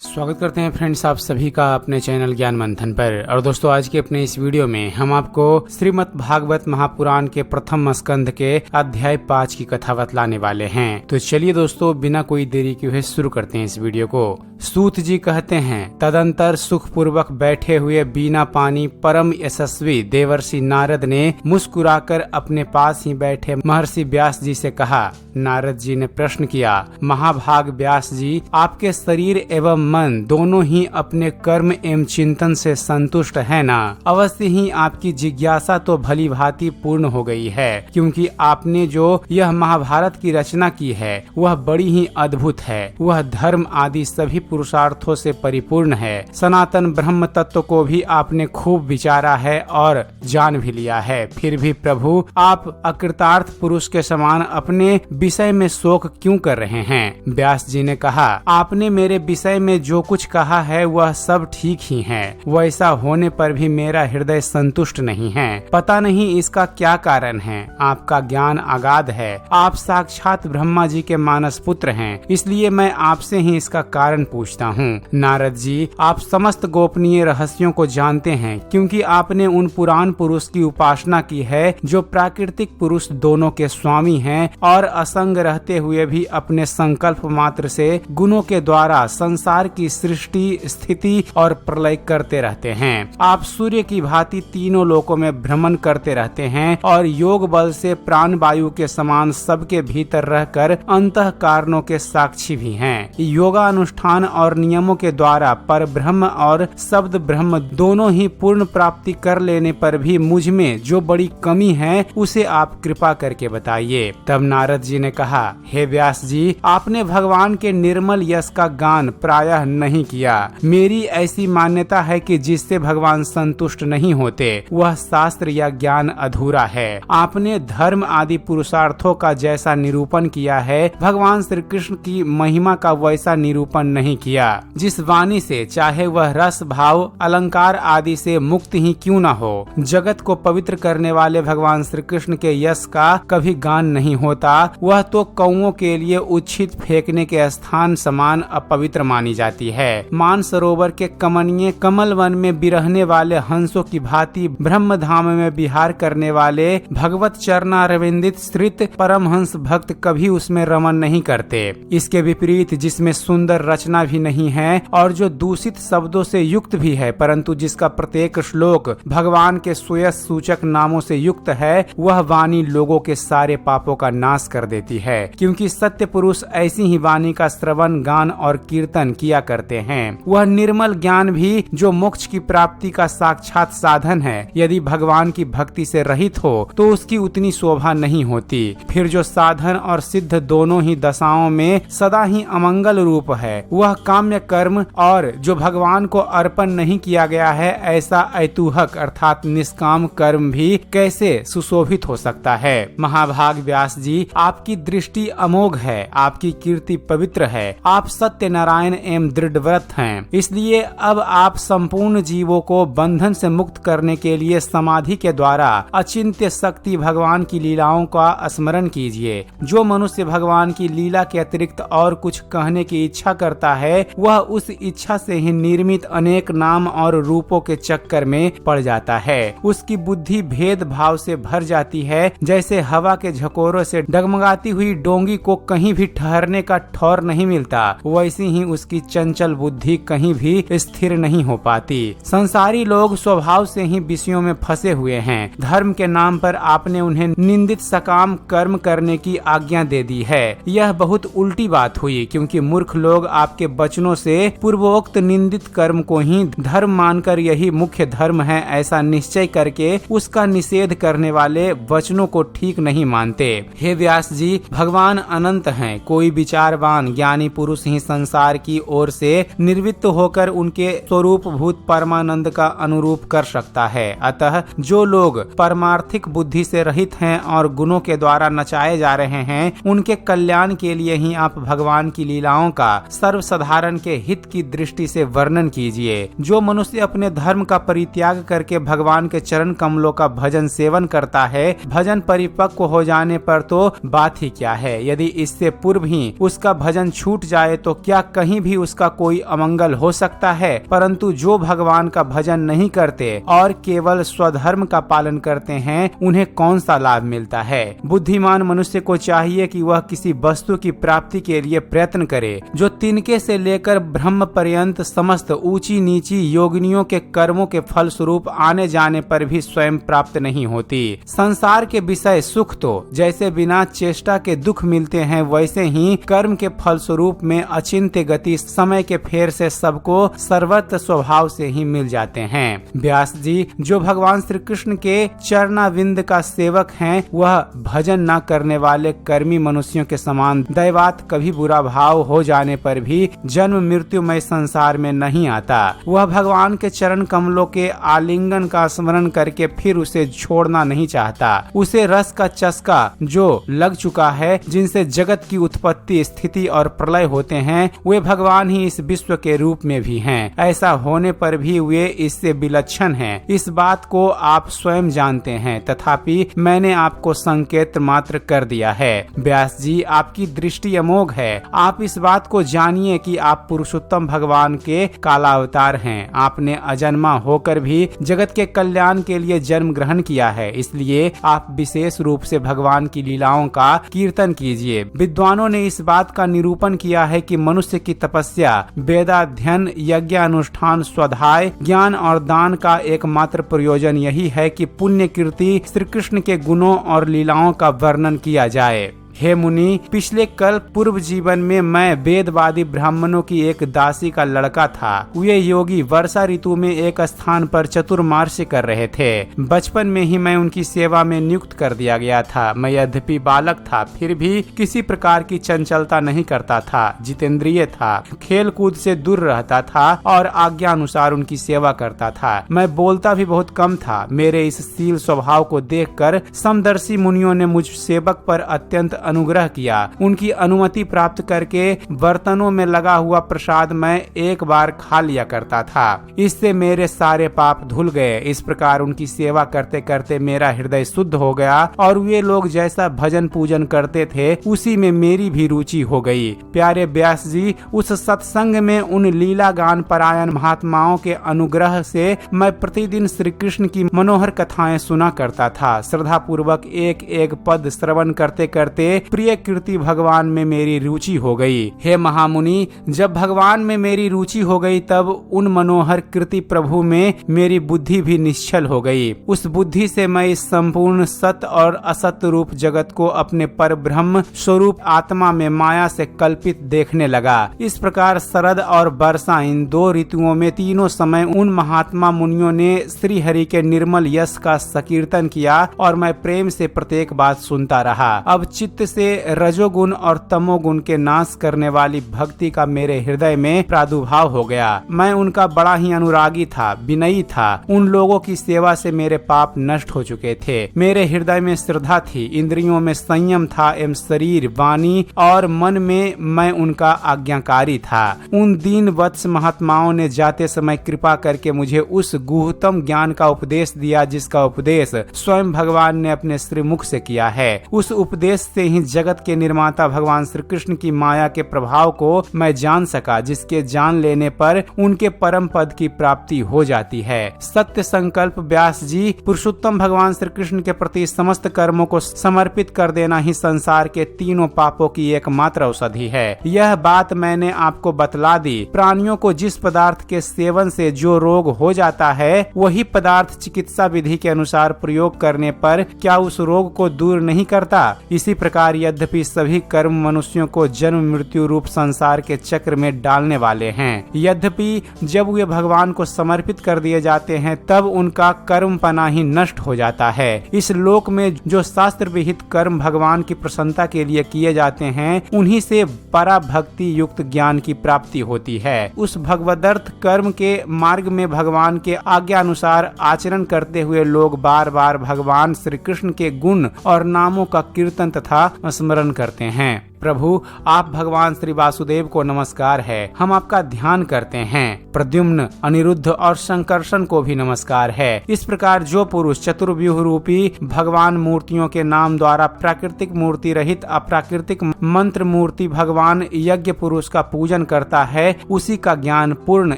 स्वागत करते हैं फ्रेंड्स आप सभी का अपने चैनल ज्ञान मंथन पर। और दोस्तों आज के अपने इस वीडियो में हम आपको श्रीमद् भागवत महापुराण के प्रथम स्कंध के अध्याय 5 की कथा बतलाने वाले हैं। तो चलिए दोस्तों बिना कोई देरी के हुए शुरू करते हैं इस वीडियो को। सूत जी कहते हैं, तदंतर सुख पूर्वक बैठे हुए बिना पानी परम यशस्वी देवर्षि नारद ने मुस्कुराकर अपने पास ही बैठे महर्षि व्यास जी से कहा। नारद जी ने प्रश्न किया, महाभाग व्यास जी, आपके शरीर एवं मन दोनों ही अपने कर्म एवं चिंतन से संतुष्ट है ना? अवश्य ही आपकी जिज्ञासा तो भली भांति पूर्ण हो गई है, क्योंकि आपने जो यह महाभारत की रचना की है वह बड़ी ही अद्भुत है। वह धर्म आदि सभी पुरुषार्थों से परिपूर्ण है। सनातन ब्रह्म तत्व को भी आपने खूब विचारा है और जान भी लिया है। फिर भी प्रभु आप अकृतार्थ पुरुष के समान अपने विषय में शोक क्यों कर रहे हैं? व्यास जी ने कहा, आपने मेरे विषय में जो कुछ कहा है वह सब ठीक ही है। वैसा होने पर भी मेरा हृदय संतुष्ट नहीं है। पता नहीं इसका क्या कारण है। आपका ज्ञान अगाध है। आप साक्षात ब्रह्मा जी के मानस पुत्र हैं, इसलिए मैं आपसे ही इसका कारण पूछता हूँ। नारद जी, आप समस्त गोपनीय रहस्यों को जानते हैं, क्योंकि आपने उन पुराण पुरुष की उपासना की है जो प्राकृतिक पुरुष दोनों के स्वामी हैं और असंग रहते हुए भी अपने संकल्प मात्र से गुणों के द्वारा संसार की सृष्टि, स्थिति और प्रलय करते रहते हैं। आप सूर्य की भांति तीनों लोकों में भ्रमण करते रहते हैं और योग बल से प्राण वायु के समान सबके भीतर रहकर अंतः कारणों के साक्षी भी हैं। योगा अनुष्ठान और नियमों के द्वारा पर ब्रह्म और शब्द ब्रह्म दोनों ही पूर्ण प्राप्ति कर लेने पर भी मुझ में जो बड़ी कमी है उसे आप कृपा करके बताइए। तब नारद जी ने कहा, हे व्यास जी, आपने भगवान के निर्मल यश का गान प्रायः नहीं किया। मेरी ऐसी मान्यता है कि जिससे भगवान संतुष्ट नहीं होते वह शास्त्र या ज्ञान अधूरा है। आपने धर्म आदि पुरुषार्थों का जैसा निरूपण किया है, भगवान श्री कृष्ण की महिमा का वैसा निरूपण नहीं किया। जिस वाणी से चाहे वह रस भाव अलंकार आदि से मुक्त ही क्यों न हो, जगत को पवित्र करने वाले भगवान श्री कृष्ण के यश का कभी गान नहीं होता। वह तो कौओं के लिए उच्छित फेंकने के स्थान समान अपवित्र मानी जाती है। मान सरोवर के कमनीय कमल वन में बिरहने वाले हंसों की भांति ब्रह्म धाम में विहार करने वाले भगवत चरणारविंदित श्रित परमहंस भक्त कभी उसमें रमन नहीं करते। इसके विपरीत जिसमें सुंदर रचना भी नहीं है और जो दूषित शब्दों से युक्त भी है, परंतु जिसका प्रत्येक श्लोक भगवान के सुयश सूचक नामों से युक्त है, वह वाणी लोगों के सारे पापों का नाश कर देती है। क्योंकि सत्य पुरुष ऐसी ही वाणी का श्रवण गान और कीर्तन किया करते हैं। वह निर्मल ज्ञान भी जो मोक्ष की प्राप्ति का साक्षात साधन है, यदि भगवान की भक्ति से रहित हो तो उसकी उतनी शोभा नहीं होती। फिर जो साधन और सिद्ध दोनों ही दशाओं में सदा ही अमंगल रूप है, वह काम्य कर्म और जो भगवान को अर्पण नहीं किया गया है ऐसा ऐतुहक अर्थात निष्काम कर्म भी कैसे सुशोभित हो सकता है? महाभाग व्यास जी, आपकी दृष्टि अमोघ है, आपकी कीर्ति पवित्र है। आप सत्य नारायण एवं दृढ़ व्रत हैं। इसलिए अब आप संपूर्ण जीवों को बंधन से मुक्त करने के लिए समाधि के द्वारा अचिंत्य शक्ति भगवान की लीलाओं का स्मरण कीजिए। जो मनुष्य भगवान की लीला के अतिरिक्त और कुछ कहने की इच्छा करता है, वह उस इच्छा से ही निर्मित अनेक नाम और रूपों के चक्कर में पड़ जाता है। उसकी बुद्धि भेद भाव से भर जाती है। जैसे हवा के झकोरों से डगमगाती हुई डोंगी को कहीं भी ठहरने का ठौर नहीं मिलता, वैसी ही उसकी चंचल बुद्धि कहीं भी स्थिर नहीं हो पाती। संसारी लोग स्वभाव से ही विषयों में फंसे हुए हैं। धर्म के नाम पर आपने उन्हें निंदित सकाम कर्म करने की आज्ञा दे दी है। यह बहुत उल्टी बात हुई, क्योंकि मूर्ख लोग आपके वचनों से पूर्वोक्त निंदित कर्म को ही धर्म मानकर यही मुख्य धर्म है ऐसा निश्चय करके उसका निषेध करने वाले वचनों को ठीक नहीं मानते। हे व्यास जी, भगवान अनंत हैं। कोई विचारवान ज्ञानी पुरुष ही संसार की ओर से निर्वृत्त होकर उनके स्वरूप भूत परमानंद का अनुरूप कर सकता है। अतः जो लोग परमार्थिक बुद्धि से रहित हैं और गुणों के द्वारा नचाए जा रहे हैं, उनके कल्याण के लिए ही आप भगवान की लीलाओं का सर्वसाधारण के हित की दृष्टि से वर्णन कीजिए। जो मनुष्य अपने धर्म का परित्याग करके भगवान के चरण कमलों का भजन सेवन करता है, भजन परिपक्व हो जाने पर तो बात ही क्या है। यदि इससे पूर्व ही उसका भजन छूट जाए तो क्या कहीं भी उसका कोई अमंगल हो सकता है, परंतु जो भगवान का भजन नहीं करते और केवल स्वधर्म का पालन करते हैं उन्हें कौन सा लाभ मिलता है। बुद्धिमान मनुष्य को चाहिए कि वह किसी वस्तु की प्राप्ति के लिए प्रयत्न करे जो तिनके से लेकर ब्रह्म पर्यंत समस्त ऊंची नीची योगिनियों के कर्मों के फल स्वरूप आने जाने पर भी स्वयं प्राप्त नहीं होती। संसार के विषय सुख तो जैसे बिना चेष्टा के दुख मिलते हैं, वैसे ही कर्म के फल स्वरूप में अचिंत्य गति समय के फेर से सबको सर्वत्र स्वभाव से ही मिल जाते हैं। व्यास जी जो भगवान श्री कृष्ण के चरणाविंद का सेवक हैं, वह भजन न करने वाले कर्मी मनुष्यों के समान दैवात कभी बुरा भाव हो जाने पर भी जन्म मृत्युमय संसार में नहीं आता। वह भगवान के चरण कमलों के आलिंगन का स्मरण करके फिर उसे छोड़ना नहीं चाहता। उसे रस का चस्का जो लग चुका है, जिनसे जगत की उत्पत्ति स्थिति और प्रलय होते हैं, वे भगवान ही इस विश्व के रूप में भी हैं। ऐसा होने पर भी वे इससे विलक्षण हैं। इस बात को आप स्वयं जानते हैं, तथापि मैंने आपको संकेत मात्र कर दिया है। व्यास जी आपकी दृष्टि अमोघ है। आप इस बात को जानिए कि आप पुरुषोत्तम भगवान के कालावतार हैं। आपने अजन्मा होकर भी जगत के कल्याण के लिए जन्म ग्रहण किया है, इसलिए आप विशेष रूप से भगवान की लीलाओं का कीर्तन कीजिए। विद्वानों ने इस बात का निरूपण किया है कि मनुष्य की तपस्या, वेदाध्ययन, यज्ञ अनुष्ठान, स्वाध्याय, ज्ञान और दान का एकमात्र प्रयोजन यही है कि पुण्य कीर्ति श्री कृष्ण के गुणों और लीलाओं का वर्णन किया जाए। हे मुनि, पिछले कल पूर्व जीवन में मैं वेदवादी ब्राह्मणों की एक दासी का लड़का था। वे योगी वर्षा ऋतु में एक स्थान पर चतुर्मास्य कर रहे थे। बचपन में ही मैं उनकी सेवा में नियुक्त कर दिया गया था। मैं यद्यपि बालक था, फिर भी किसी प्रकार की चंचलता नहीं करता था। जितेंद्रिय था, खेल कूद से दूर रहता था और आज्ञा अनुसार उनकी सेवा करता था। मैं बोलता भी बहुत कम था। मेरे इस शील स्वभाव को देखकर समदर्शी मुनियों ने मुझ सेवक पर अत्यंत अनुग्रह किया। उनकी अनुमति प्राप्त करके बर्तनों में लगा हुआ प्रसाद मैं एक बार खा लिया करता था। इससे मेरे सारे पाप धुल गए। इस प्रकार उनकी सेवा करते करते मेरा हृदय शुद्ध हो गया और वे लोग जैसा भजन पूजन करते थे उसी में मेरी भी रुचि हो गई। प्यारे व्यास जी, उस सत्संग में उन लीला गान परायण महात्माओं के अनुग्रह से मैं प्रतिदिन श्री कृष्ण की मनोहर कथाएं सुना करता था। श्रद्धा पूर्वक एक एक पद श्रवण करते करते प्रिय कीर्ति भगवान में मेरी रुचि हो गई। हे महामुनि, जब भगवान में मेरी रुचि हो गई तब उन मनोहर कीर्ति प्रभु में मेरी बुद्धि भी निश्चल हो गई। उस बुद्धि से मैं इस संपूर्ण सत्य और असत्य रूप जगत को अपने पर ब्रह्म स्वरूप आत्मा में माया से कल्पित देखने लगा। इस प्रकार शरद और वर्षा, इन दो ऋतुओं में तीनों समय उन महात्मा मुनियों ने श्री हरि के निर्मल यश का संकीर्तन किया और मैं प्रेम से प्रत्येक बात सुनता रहा। अब चित्त से रजोगुण और तमोगुण के नाश करने वाली भक्ति का मेरे हृदय में प्रादुर्भाव हो गया। मैं उनका बड़ा ही अनुरागी था, विनयी था। उन लोगों की सेवा से मेरे पाप नष्ट हो चुके थे। मेरे हृदय में श्रद्धा थी, इंद्रियों में संयम था एवं शरीर, वाणी और मन में मैं उनका आज्ञाकारी था। उन दीन वत्स महात्माओं ने जाते समय कृपा करके मुझे उस गुहतम ज्ञान का उपदेश दिया जिसका उपदेश स्वयं भगवान ने अपने श्रीमुख से किया है। उस उपदेश से ही जगत के निर्माता भगवान श्री कृष्ण की माया के प्रभाव को मैं जान सका, जिसके जान लेने पर उनके परम पद की प्राप्ति हो जाती है। सत्य संकल्प व्यास जी, पुरुषोत्तम भगवान श्री कृष्ण के प्रति समस्त कर्मों को समर्पित कर देना ही संसार के तीनों पापों की एकमात्र औषधि है। यह बात मैंने आपको बतला दी। प्राणियों को जिस पदार्थ के सेवन से जो रोग हो जाता है, वही पदार्थ चिकित्सा विधि के अनुसार प्रयोग करने पर क्या उस रोग को दूर नहीं करता? इसी प्रकार यद्यपि सभी कर्म मनुष्यों को जन्म मृत्यु रूप संसार के चक्र में डालने वाले हैं, यद्यपि जब वे भगवान को समर्पित कर दिए जाते हैं तब उनका कर्म पना ही नष्ट हो जाता है। इस लोक में जो शास्त्र विहित कर्म भगवान की प्रसन्नता के लिए किए जाते हैं, उन्हीं से परा भक्ति युक्त ज्ञान की प्राप्ति होती है। उस भगवदर्थ कर्म के मार्ग में भगवान के आज्ञा अनुसार आचरण करते हुए लोग बार बार भगवान श्री कृष्ण के गुण और नामों का कीर्तन तथा स्मरण करते हैं। प्रभु आप भगवान श्री वासुदेव को नमस्कार है, हम आपका ध्यान करते हैं। प्रद्युम्न, अनिरुद्ध और संकर्षण को भी नमस्कार है। इस प्रकार जो पुरुष चतुर्व्यूह रूपी भगवान मूर्तियों के नाम द्वारा प्राकृतिक मूर्ति रहित अप्राकृतिक मंत्र मूर्ति भगवान यज्ञ पुरुष का पूजन करता है, उसी का ज्ञान पूर्ण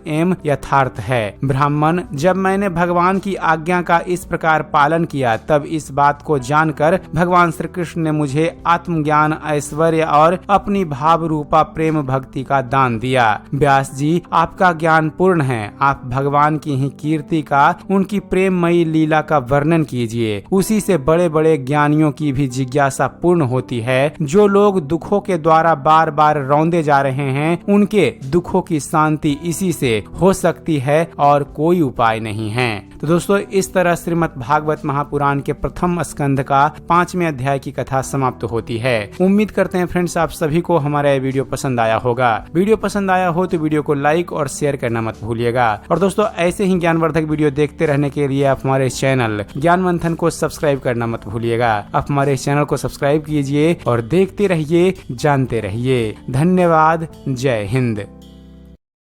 एवं यथार्थ है। ब्राह्मण, जब मैंने भगवान की आज्ञा का इस प्रकार पालन किया, तब इस बात को जानकर भगवान श्री कृष्ण ने मुझे आत्मज्ञान, ऐश्वर्य और अपनी भाव रूपा प्रेम भक्ति का दान दिया। व्यास जी, आपका ज्ञान पूर्ण है, आप भगवान की ही कीर्ति का, उनकी प्रेममयी लीला का वर्णन कीजिए। उसी से बड़े बड़े ज्ञानियों की भी जिज्ञासा पूर्ण होती है। जो लोग दुखों के द्वारा बार बार रौंदे जा रहे हैं, उनके दुखों की शांति इसी से हो सकती है और कोई उपाय नहीं है। तो दोस्तों, इस तरह श्रीमद् भागवत महापुराण के प्रथम स्कंध का 5वें अध्याय की कथा समाप्त होती है। उम्मीद करते हैं फ्रेंड्स आप सभी को हमारा ये वीडियो पसंद आया होगा। वीडियो पसंद आया हो तो वीडियो को लाइक और शेयर करना मत भूलिएगा। और दोस्तों, ऐसे ही ज्ञानवर्धक वीडियो देखते रहने के लिए आप हमारे चैनल ज्ञान मंथन को सब्सक्राइब करना मत भूलिएगा। आप हमारे चैनल को सब्सक्राइब कीजिए और देखते रहिए, जानते रहिए। धन्यवाद। जय हिंद।